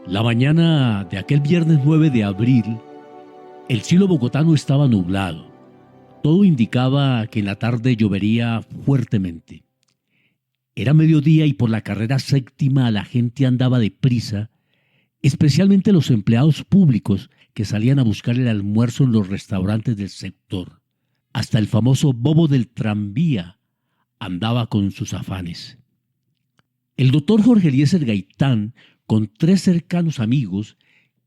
La mañana de aquel viernes 9 de abril, el cielo bogotano estaba nublado. Todo indicaba que en la tarde llovería fuertemente. Era mediodía y por la carrera séptima la gente andaba deprisa, especialmente los empleados públicos que salían a buscar el almuerzo en los restaurantes del sector. Hasta el famoso bobo del tranvía andaba con sus afanes. El doctor Jorge Eliezer Gaitán, con 3 cercanos amigos,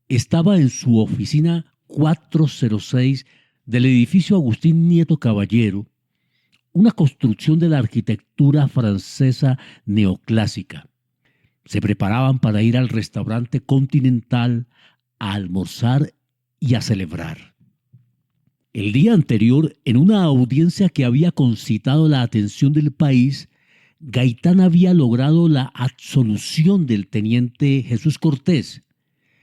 estaba en su oficina 406 del edificio Agustín Nieto Caballero, una construcción de la arquitectura francesa neoclásica. Se preparaban para ir al restaurante Continental a almorzar y a celebrar. El día anterior, en una audiencia que había concitado la atención del país, Gaitán había logrado la absolución del teniente Jesús Cortés,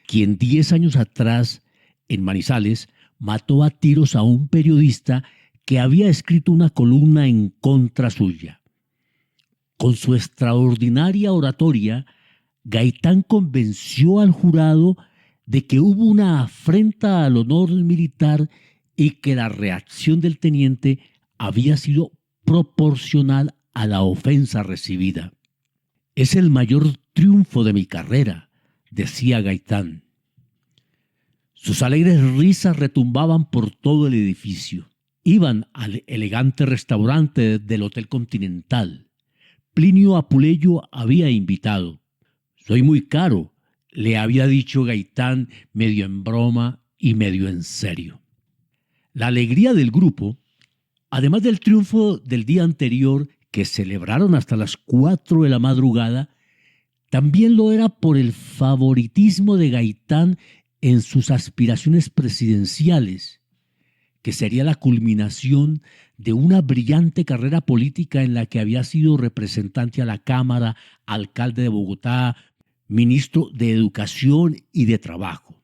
quien 10 años atrás, en Manizales, mató a tiros a un periodista que había escrito una columna en contra suya. Con su extraordinaria oratoria, Gaitán convenció al jurado de que hubo una afrenta al honor militar y que la reacción del teniente había sido proporcional a la ofensa recibida. «Es el mayor triunfo de mi carrera», decía Gaitán. Sus alegres risas retumbaban por todo el edificio. Iban al elegante restaurante del Hotel Continental. Plinio Apuleyo había invitado. «Soy muy caro», le había dicho Gaitán, medio en broma y medio en serio. La alegría del grupo, además del triunfo del día anterior que celebraron hasta las 4 de la madrugada, también lo era por el favoritismo de Gaitán en sus aspiraciones presidenciales, que sería la culminación de una brillante carrera política en la que había sido representante a la Cámara, alcalde de Bogotá, ministro de Educación y de Trabajo.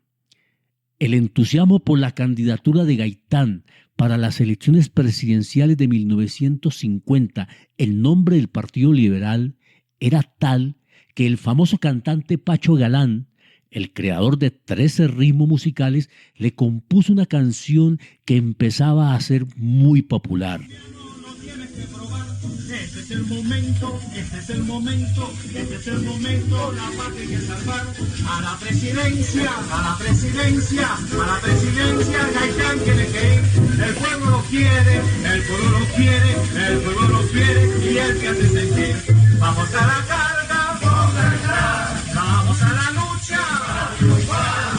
El entusiasmo por la candidatura de Gaitán para las elecciones presidenciales de 1950 en nombre del Partido Liberal era tal que el famoso cantante Pacho Galán, el creador de 13 ritmos musicales, le compuso una canción que empezaba a ser muy popular. Este es el momento, este es el momento, este es el momento, la patria hay que salvar. A la presidencia, a la presidencia, a la presidencia, Gaitán tiene que ir. El pueblo lo quiere, el pueblo lo quiere, el pueblo lo quiere y él que hace sentir. Vamos a la carga, vamos a la lucha,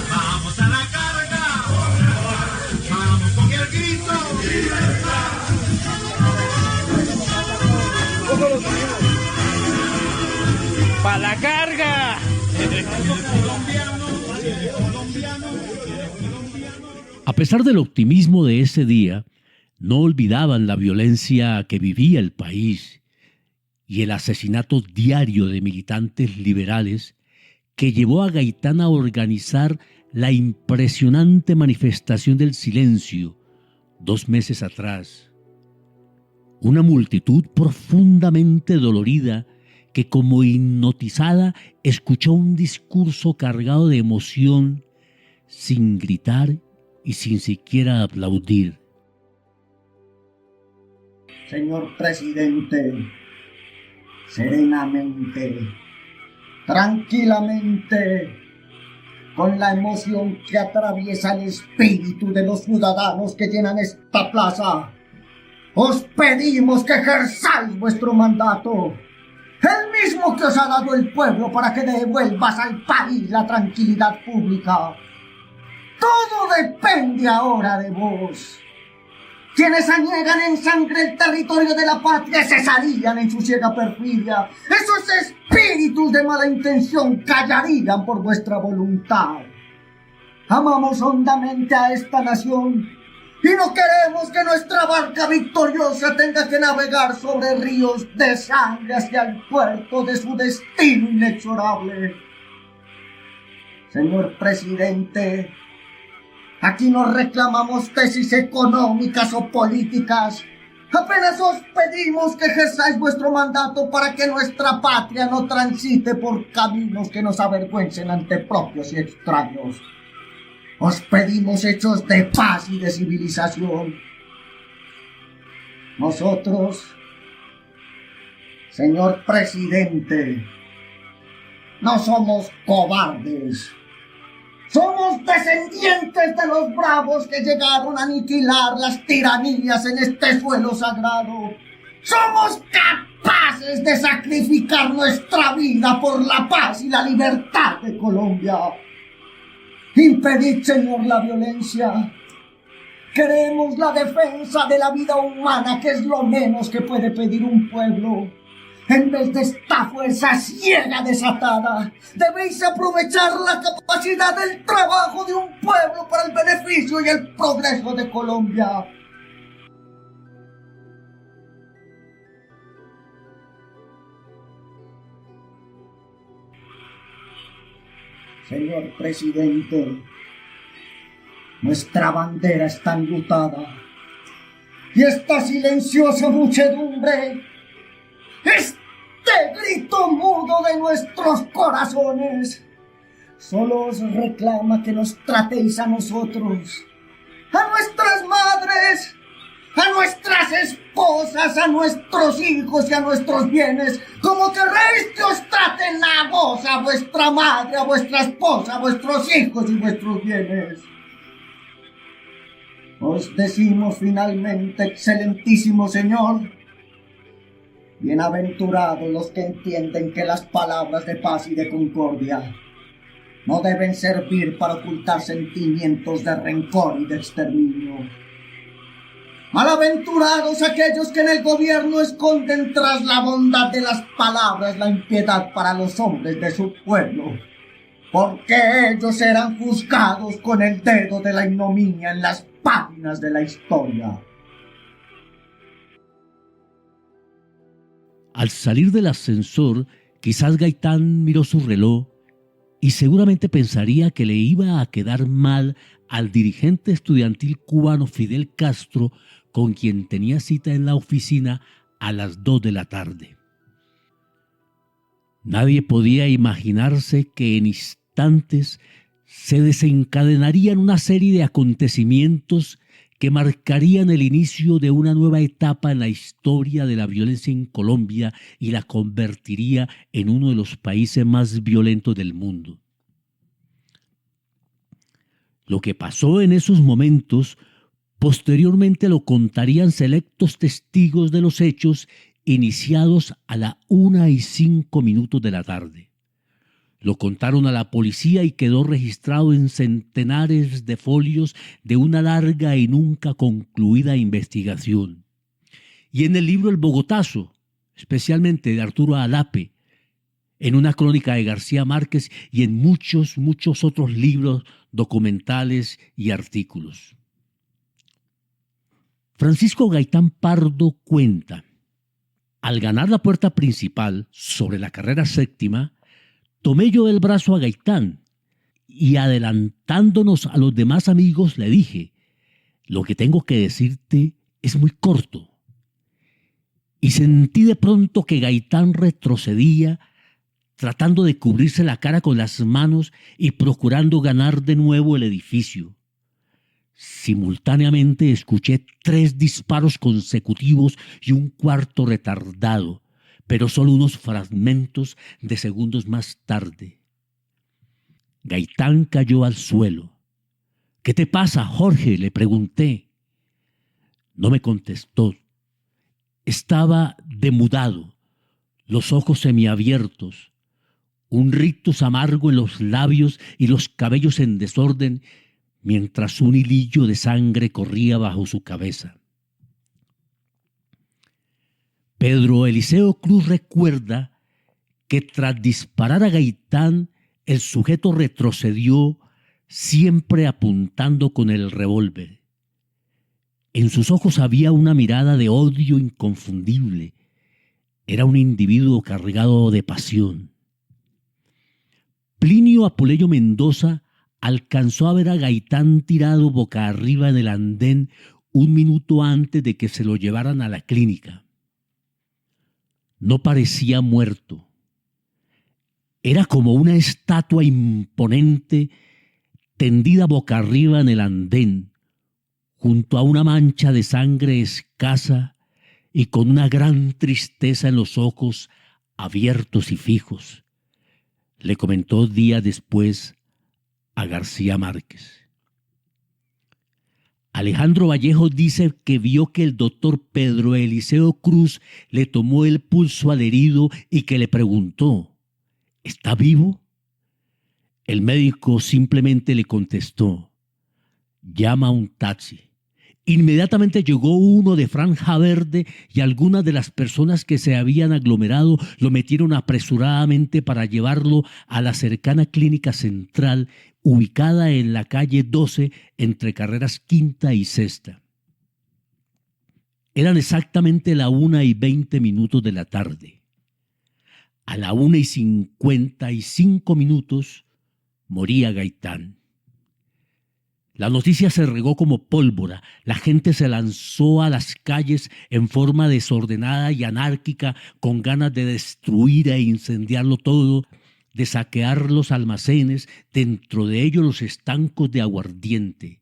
vamos a la carga, vamos con el grito. ¡Pa' la carga! A pesar del optimismo de ese día, no olvidaban la violencia que vivía el país y el asesinato diario de militantes liberales que llevó a Gaitán a organizar la impresionante manifestación del silencio 2 meses atrás. Una multitud profundamente dolorida que como hipnotizada escuchó un discurso cargado de emoción sin gritar y sin siquiera aplaudir. Señor presidente, serenamente, tranquilamente, con la emoción que atraviesa el espíritu de los ciudadanos que llenan esta plaza, os pedimos que ejerzáis vuestro mandato, el mismo que os ha dado el pueblo para que devuelvas al país la tranquilidad pública. Todo depende ahora de vos. Quienes aniegan en sangre el territorio de la patria cesarían en su ciega perfidia. Esos espíritus de mala intención callarían por vuestra voluntad. Amamos hondamente a esta nación y no queremos que nuestra barca victoriosa tenga que navegar sobre ríos de sangre hacia el puerto de su destino inexorable. Señor presidente, aquí no reclamamos tesis económicas o políticas, Apenas os pedimos que ejerzáis vuestro mandato para que nuestra patria no transite por caminos que nos avergüencen ante propios y extraños. Os pedimos hechos de paz y de civilización. Nosotros, señor presidente, no somos cobardes. Somos descendientes de los bravos que llegaron a aniquilar las tiranías en este suelo sagrado. Somos capaces de sacrificar nuestra vida por la paz y la libertad de Colombia. Impedid, Señor, la violencia. Queremos la defensa de la vida humana, que es lo menos que puede pedir un pueblo. En vez de esta fuerza ciega desatada, debéis aprovechar la capacidad del trabajo de un pueblo para el beneficio y el progreso de Colombia. Señor presidente, nuestra bandera está enlutada y esta silenciosa muchedumbre, este grito mudo de nuestros corazones, solo os reclama que nos tratéis a nosotros, a nuestras madres, a nuestras esposas, a nuestros hijos y a nuestros bienes, como queréis que os traten a vos, a vuestra madre, a vuestra esposa, a vuestros hijos y vuestros bienes. Os decimos finalmente, excelentísimo señor, bienaventurados los que entienden que las palabras de paz y de concordia no deben servir para ocultar sentimientos de rencor y de exterminio. Malaventurados aquellos que en el gobierno esconden tras la bondad de las palabras la impiedad para los hombres de su pueblo, porque ellos serán juzgados con el dedo de la ignominia en las páginas de la historia. Al salir del ascensor, quizás Gaitán miró su reloj y seguramente pensaría que le iba a quedar mal al dirigente estudiantil cubano Fidel Castro, con quien tenía cita en la oficina a las 2 de la tarde. Nadie podía imaginarse que en instantes se desencadenarían una serie de acontecimientos que marcarían el inicio de una nueva etapa en la historia de la violencia en Colombia y la convertiría en uno de los países más violentos del mundo. Lo que pasó en esos momentos posteriormente lo contarían selectos testigos de los hechos iniciados a la 1:05 de la tarde. Lo contaron a la policía y quedó registrado en centenares de folios de una larga y nunca concluida investigación. Y en el libro El Bogotazo, especialmente de Arturo Alape, en una crónica de García Márquez y en muchos otros libros, documentales y artículos. Francisco Gaitán Pardo cuenta: al ganar la puerta principal sobre la carrera séptima, tomé yo del brazo a Gaitán y adelantándonos a los demás amigos le dije: lo que tengo que decirte es muy corto. Y sentí de pronto que Gaitán retrocedía, tratando de cubrirse la cara con las manos y procurando ganar de nuevo el edificio. Simultáneamente escuché 3 disparos consecutivos y un cuarto retardado, pero solo unos fragmentos de segundos más tarde. Gaitán cayó al suelo. «¿Qué te pasa, Jorge?», le pregunté. No me contestó. Estaba demudado, los ojos semiabiertos, un rictus amargo en los labios y los cabellos en desorden, mientras un hilillo de sangre corría bajo su cabeza. Pedro Eliseo Cruz recuerda que tras disparar a Gaitán, el sujeto retrocedió, siempre apuntando con el revólver. En sus ojos había una mirada de odio inconfundible. Era un individuo cargado de pasión. Plinio Apuleyo Mendoza alcanzó a ver a Gaitán tirado boca arriba en el andén un minuto antes de que se lo llevaran a la clínica. No parecía muerto. Era como una estatua imponente tendida boca arriba en el andén, junto a una mancha de sangre escasa y con una gran tristeza en los ojos abiertos y fijos, le comentó días después a García Márquez. Alejandro Vallejo dice que vio que el doctor Pedro Eliseo Cruz le tomó el pulso al herido y que le preguntó: ¿está vivo? El médico simplemente le contestó: llama a un taxi. Inmediatamente llegó uno de franja verde y algunas de las personas que se habían aglomerado lo metieron apresuradamente para llevarlo a la cercana clínica central, ubicada en la calle 12 entre carreras Quinta y Sexta. Eran exactamente la 1:20 de la tarde. A la 1:55 moría Gaitán. La noticia se regó como pólvora. La gente se lanzó a las calles en forma desordenada y anárquica, con ganas de destruir e incendiarlo todo, de saquear los almacenes, dentro de ellos los estancos de aguardiente.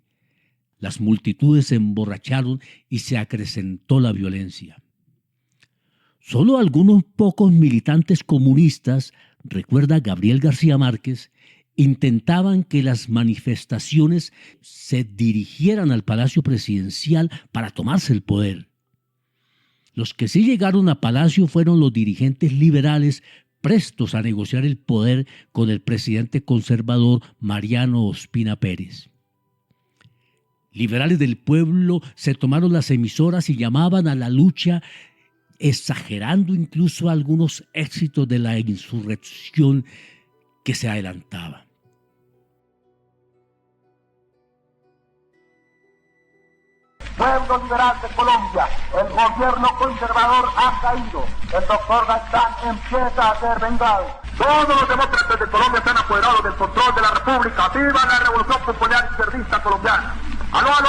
Las multitudes se emborracharon y se acrecentó la violencia. Solo algunos pocos militantes comunistas, recuerda Gabriel García Márquez, intentaban que las manifestaciones se dirigieran al Palacio Presidencial para tomarse el poder. Los que sí llegaron a Palacio fueron los dirigentes liberales prestos a negociar el poder con el presidente conservador Mariano Ospina Pérez. Liberales del pueblo se tomaron las emisoras y llamaban a la lucha, exagerando incluso algunos éxitos de la insurrección que se adelantaba. Pueblo liberal de Colombia, el gobierno conservador ha caído. El doctor Gaitán empieza a ser vengado. Todos los demócratas de Colombia están apoderados del control de la República. ¡Viva la Revolución Popular Izquierdista Colombiana! ¡Aló a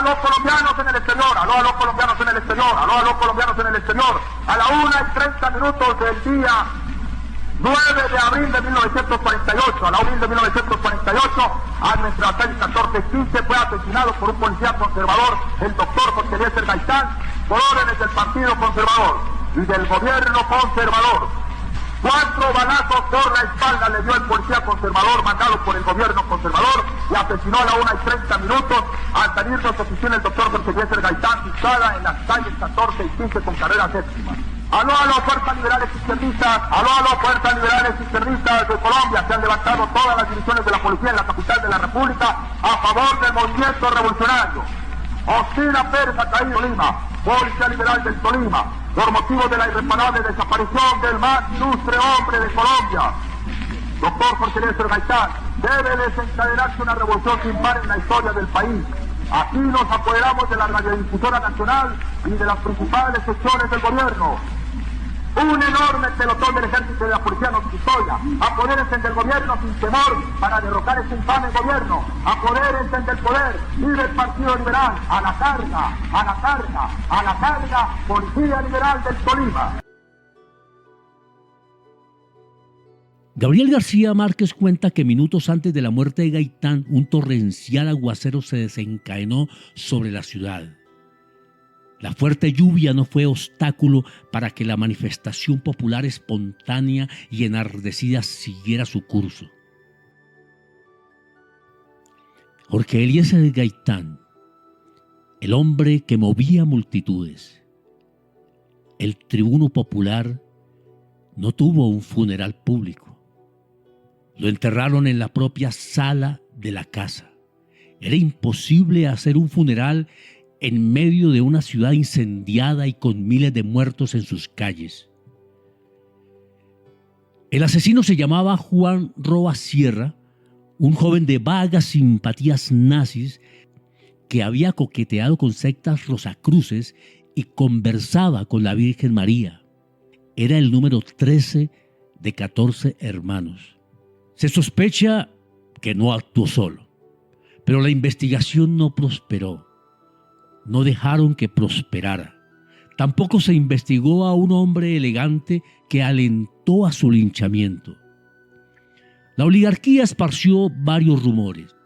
los colombianos en el exterior! ¡Aló a los colombianos en el exterior! ¡Aló a los colombianos en el exterior! A la 1:30 del día 9 de abril de 1948, a la 1 de 1948, a nuestra calle 1415 fue asesinado por un policía conservador, el doctor Jorge Eliezer Gaitán, por órdenes del Partido Conservador y del gobierno conservador. 4 balazos por la espalda le dio el policía conservador mandado por el gobierno conservador y asesinó a la 1:30 al salir de su oficina el doctor Jorge Eliezer Gaitán, situada en las calles 14 y 15 con carrera séptima. Aló a las fuerzas liberales izquierdistas, aló a las fuerzas liberales izquierdistas de Colombia. Se han levantado todas las divisiones de la policía en la capital de la República a favor del movimiento revolucionario. Ospina Pérez ha caído en Lima, Policía Liberal del Tolima, por motivo de la irreparable desaparición del más ilustre hombre de Colombia. Doctor Jorge Eliezer Gaitán, debe desencadenarse una revolución sin par en la historia del país. Aquí nos apoderamos de la radiodifusora nacional y de las principales secciones del gobierno. Un enorme pelotón del ejército y de la policía nos custodia. Apodérense del gobierno sin temor para derrocar este infame gobierno. Apodérense del poder. Vive el Partido Liberal. A la carga, a la carga, a la carga. Policía Liberal del Tolima. Gabriel García Márquez cuenta que minutos antes de la muerte de Gaitán, un torrencial aguacero se desencadenó sobre la ciudad. La fuerte lluvia no fue obstáculo para que la manifestación popular espontánea y enardecida siguiera su curso. Jorge Eliezer Gaitán, el hombre que movía multitudes, el tribuno popular, no tuvo un funeral público. Lo enterraron en la propia sala de la casa. Era imposible hacer un funeral en medio de una ciudad incendiada y con miles de muertos en sus calles. El asesino se llamaba Juan Roa Sierra, un joven de vagas simpatías nazis que había coqueteado con sectas rosacruces y conversaba con la Virgen María. Era el número 13 de 14 hermanos. Se sospecha que no actuó solo, pero la investigación no prosperó. no dejaron que prosperara. Tampoco se investigó a un hombre elegante que alentó a su linchamiento. La oligarquía esparció varios rumores: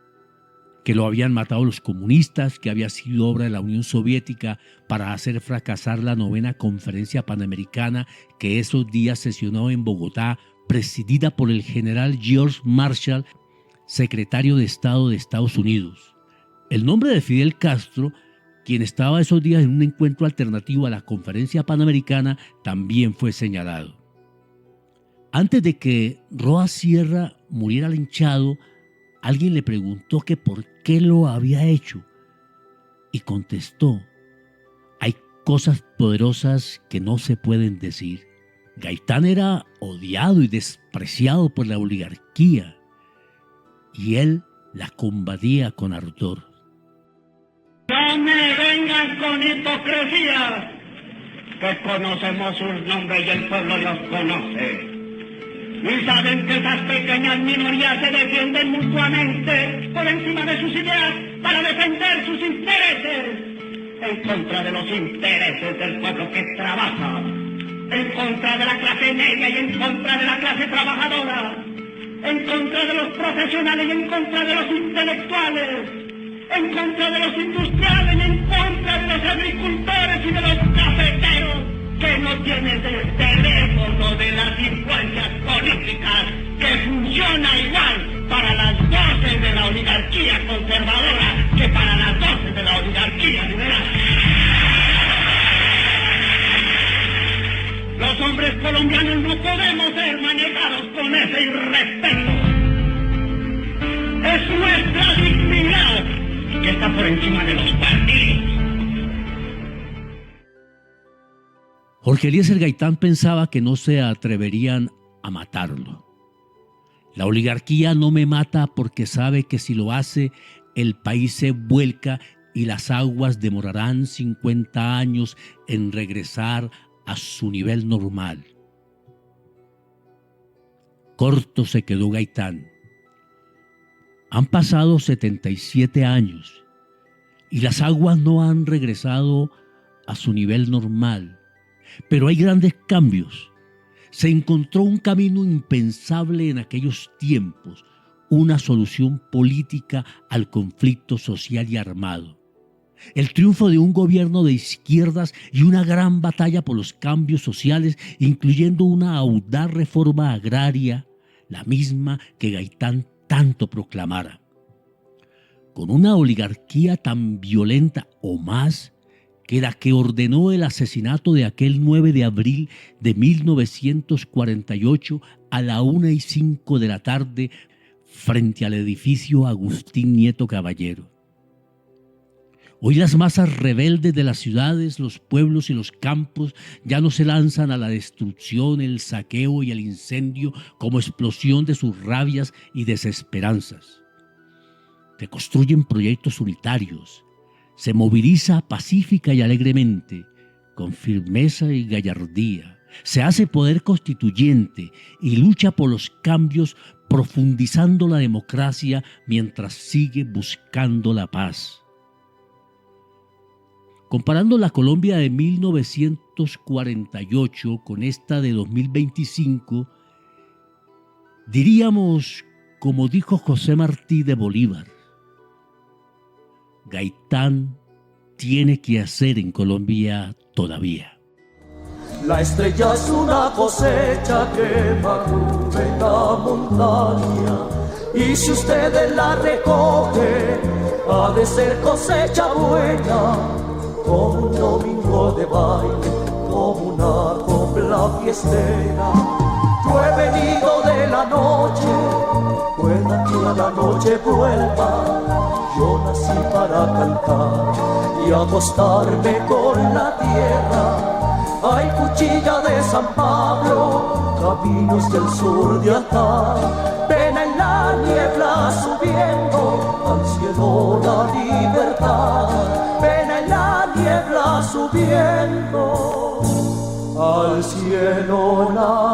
que lo habían matado los comunistas, que había sido obra de la Unión Soviética para hacer fracasar la 9ª Conferencia Panamericana que esos días sesionó en Bogotá, presidida por el general George Marshall, secretario de Estado de Estados Unidos. El nombre de Fidel Castro, quien estaba esos días en un encuentro alternativo a la Conferencia Panamericana, también fue señalado. Antes de que Roa Sierra muriera linchado, alguien le preguntó que por qué lo había hecho y contestó: hay cosas poderosas que no se pueden decir. Gaitán era odiado y despreciado por la oligarquía y él la combatía con ardor. No me vengan con hipocresía, que conocemos sus nombres y el pueblo los conoce. Y saben que esas pequeñas minorías se defienden mutuamente por encima de sus ideas para defender sus intereses, en contra de los intereses del pueblo que trabaja, en contra de la clase media y en contra de la clase trabajadora, en contra de los profesionales y en contra de los intelectuales, en contra de los industriales y en contra de los agricultores y de los cafeteros, que no tienen el teléfono de las influencias políticas, que funciona igual para las voces de la oligarquía conservadora que para las voces de la oligarquía liberal. Los hombres colombianos no podemos ser manejados con ese irrespeto. Es nuestra dignidad que está por encima de los partidos. Jorge Eliezer Gaitán pensaba que no se atreverían a matarlo. La oligarquía no me mata porque sabe que si lo hace, el país se vuelca y las aguas demorarán 50 años en regresar a su nivel normal. Corto se quedó Gaitán. Han pasado 77 años y las aguas no han regresado a su nivel normal. Pero hay grandes cambios. Se encontró un camino impensable en aquellos tiempos, una solución política al conflicto social y armado. El triunfo de un gobierno de izquierdas y una gran batalla por los cambios sociales, incluyendo una audaz reforma agraria, la misma que Gaitán tanto proclamara. Con una oligarquía tan violenta o más que la que ordenó el asesinato de aquel 9 de abril de 1948 a la 1:05 de la tarde frente al edificio Agustín Nieto Caballero. Hoy las masas rebeldes de las ciudades, los pueblos y los campos ya no se lanzan a la destrucción, el saqueo y el incendio como explosión de sus rabias y desesperanzas. Se construyen proyectos unitarios. Se moviliza pacífica y alegremente, con firmeza y gallardía. Se hace poder constituyente y lucha por los cambios, profundizando la democracia mientras sigue buscando la paz. Comparando la Colombia de 1948 con esta de 2025, diríamos, como dijo José Martí de Bolívar: Gaitán tiene que hacer en Colombia todavía. La estrella es una cosecha que madura en la montaña, y si ustedes la recoge, ha de ser cosecha buena, como un domingo de baile, como una copla fiestera. Yo he venido de la noche, pueda que a la noche vuelva. Yo nací para cantar y acostarme con la tierra. Hay cuchilla de San Pablo, caminos del sur de acá. Pena en la niebla subiendo, al cielo la libertad. Pena en la niebla subiendo, al cielo la